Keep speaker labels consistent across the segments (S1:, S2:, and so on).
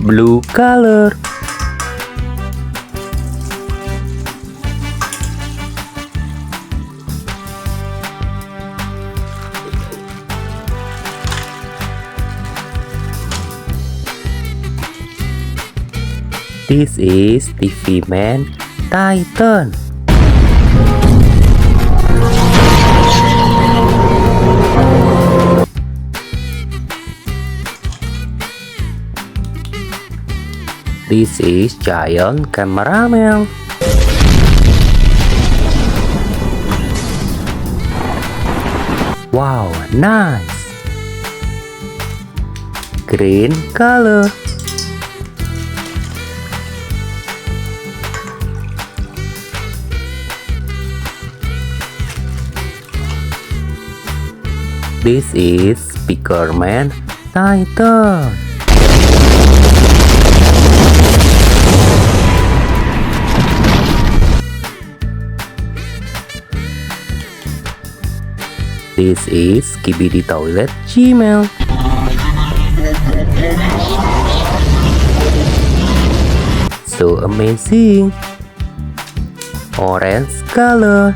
S1: blue color. This is TV Man Titan. This is Giant Cameraman. Wow, nice. Green color. This is Speakerman Titan. This is Skibidi Toilet Gmail. So amazing. Orange color.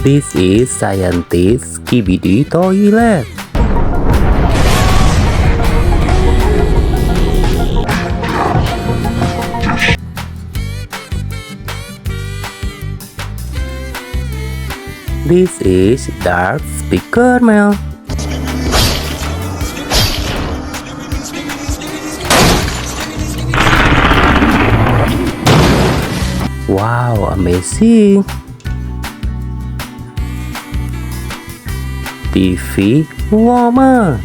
S1: This is Scientist Skibidi Toilet. This is Dark Speakerman. Wow, amazing. TV Woman.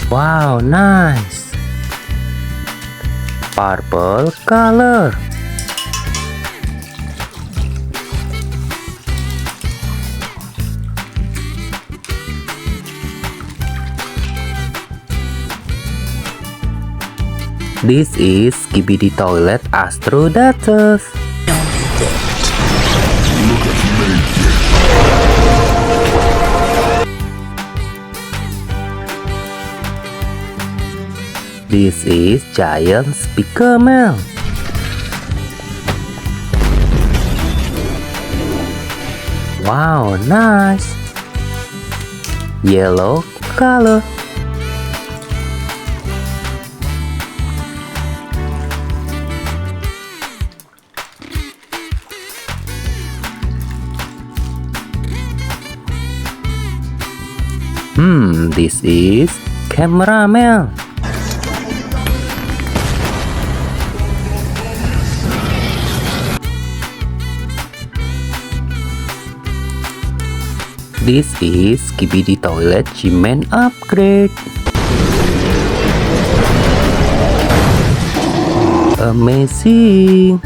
S1: Wow, nice. Purple color. This is Skibidi Toilet Astrodatus. This is Giant Speakerman. Wow, nice. Yellow color. This is Cameraman. This is Skibidi Toilet G-Man Upgrade. Amazing.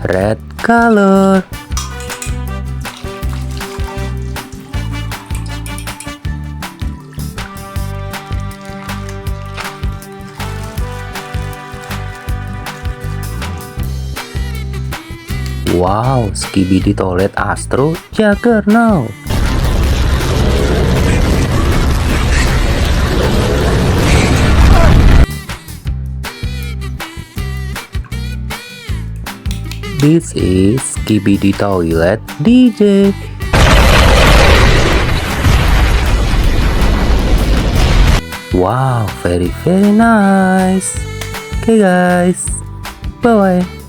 S1: Red color. Wow, Skibidi Toilet Astro Juggernaut. This is Skibidi Toilet DJ. Wow, very nice. Okay guys, bye bye.